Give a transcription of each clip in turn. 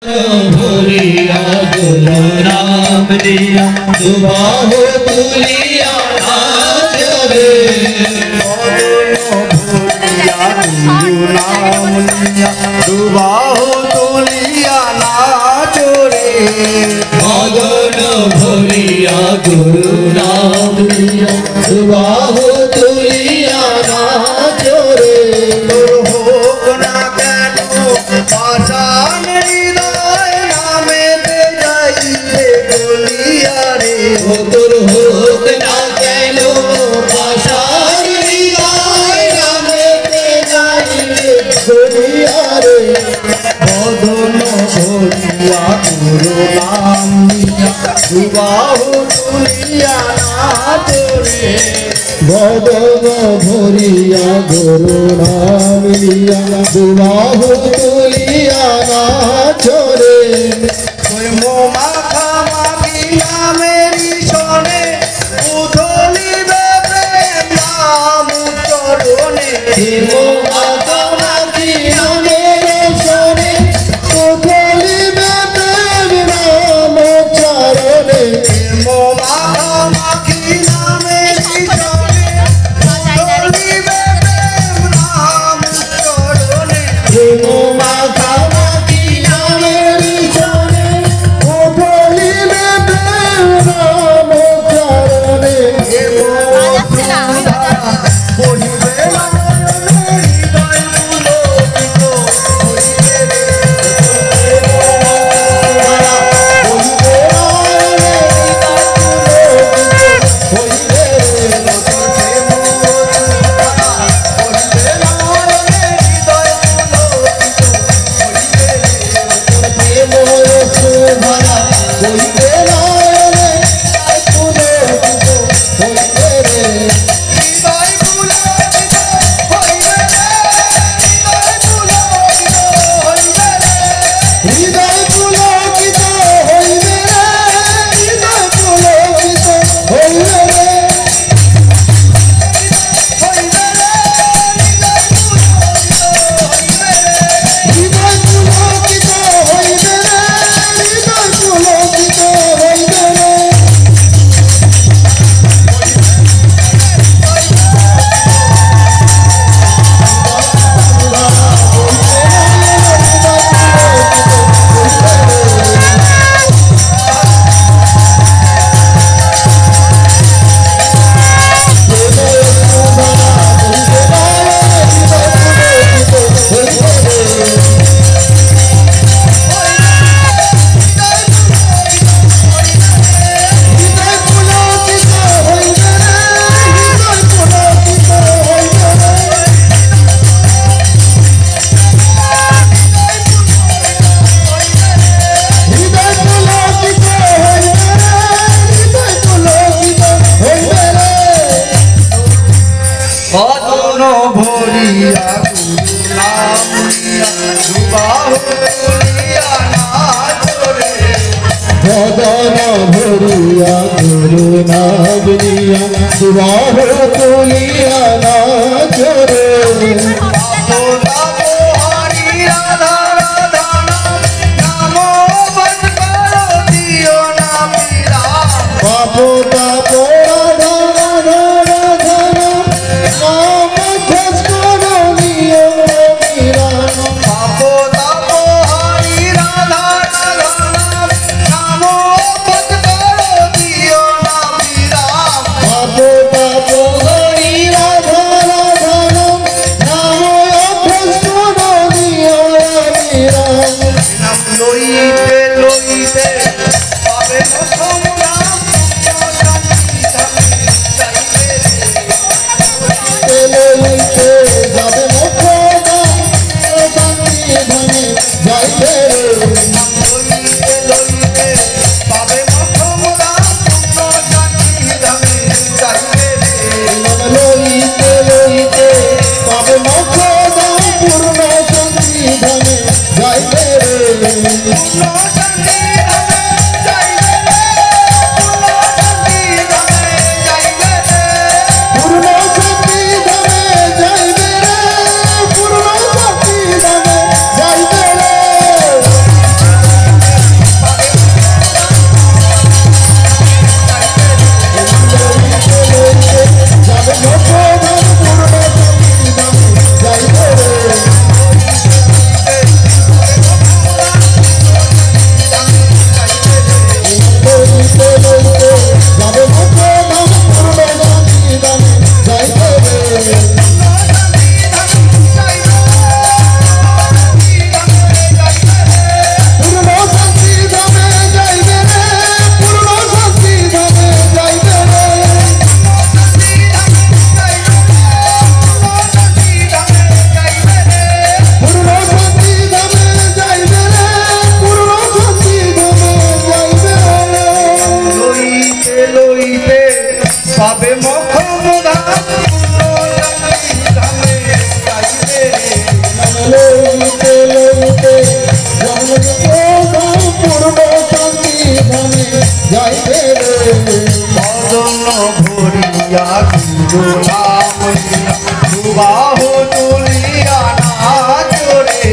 भूलिया गुरु नाम लिया दुबाहो भूलिया नाच रे भूलिया गुरु नाम लिया दुबाहो भूलिया नाच रे मगन भूलिया गुरु नाम लिया दुबाहो भूलिया नाच रे हो ना कहनो पाषाण तुर होक ना कहलो पाषाण भूलिया रे दोनों भूलिया गुरु नाम लिया दुबाहो भूलिया नाच रे दोनों भूलिया गुरु नाम लिया दुबाहो भूलिया नाच रे कोई मोमा मेरी सोने उधोली प्रेम नाम चढ़ोने मेरे सोने उधोली प्रेम नाम चढ़ोने मेरी सोने उधोली प्रेम नाम चढ़ोने भूलिया गुरु नाम लिया दुबाहो भूलिया नाच रे No যাইবে রে বদন ভরিয়া গুরু নাম নিয়া দুবাহু তুলিয়া নাচ রে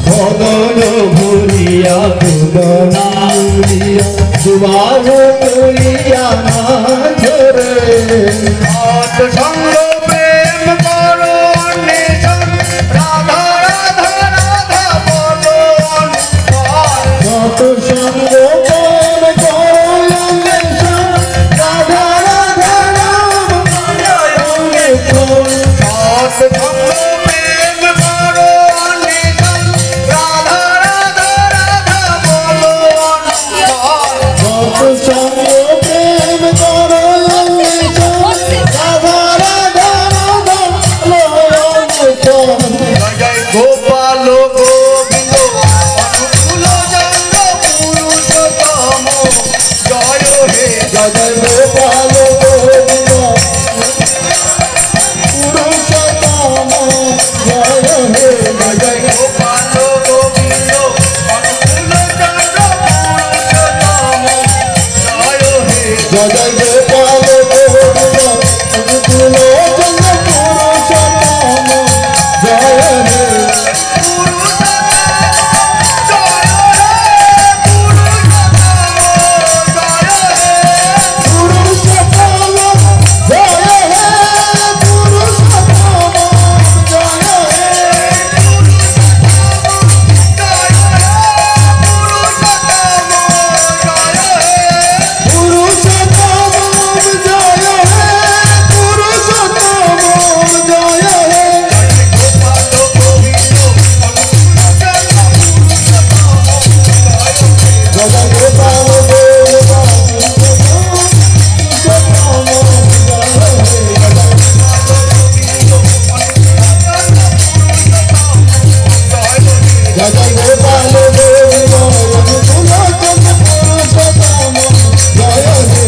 বদন ভরিয়া গুণালিয়া দুবাহ তুলিয়া নাচ রে সৎ সঙ্গ প্রেম করো অন্বেষণ রাধা রাধা রাধা বলো অনুপর যত সঙ্গ প্রেম করো অন্বেষণ রাধা রাধা রাম অন্বেষণ সৎ সঙ্গ প্রেম করো অন্বেষণ রাধা রাধা রাধা বলো অনুপর যত সঙ্গ প্রেম করো অন্বেষণ রাধা রাধা রাধা অন্বেষণ জয় গোপাল গোবিন্দ অনুকূল চন্দ্র পুরুষোত্তম জয় হে জয় জয় গোপাল গোবিন্দ পুরুষোত্তম জয় হে জয় জয় গোপাল গোবিন্দ অনুকূল চন্দ্র পুরুষোত্তম জয় হে জয় জয় গোপাল গোবিন্দ অনুকূল চন্দ্র পুরুষোত্তম জয় হে পুরুষোত্তম জয় হে পুরুষোত্তম জয় হে পুরুষোত্তম জয় হে পুরুষোত্তম জয় হে জয় জয় গোপাল গোবিন্দ পুরুষোত্তম জয় হে জয় জয় গোপাল গোবিন্দ অনুকূল চন্দ্র পুরুষোত্তম জয় হে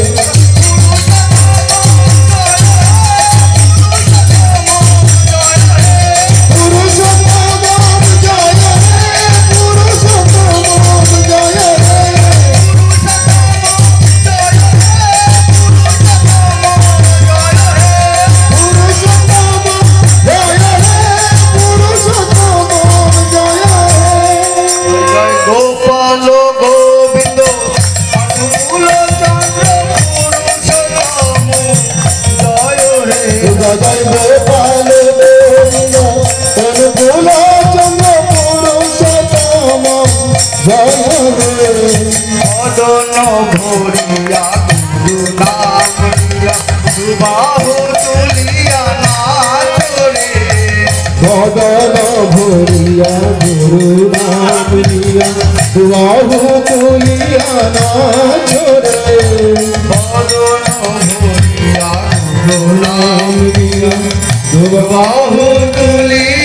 পুরুষোত্তম জয় হে পুরুষোত্তম জয় হে পুরুষোত্তম জয় হে পুরুষোত্তম জয় হে জয় গোপাল গোবিন্দ অনুকূল চন্দ্র পুরুষোত্তম জয় হে জয় জয় গোপাল গোবিন্দ অনুকূল চন্দ্র পুরুষোত্তম জয় হে বদন ভরিয়া গুরু নাম নিয়া দুবাহু তুলিয়া নাচ রে বদন ভরিয়া গুরু নাম নিয়া বাহু তুলিয়া নাচ রে বদন ভরিয়া গুরু নাম নাম নিয়া বাহু তুলিয়া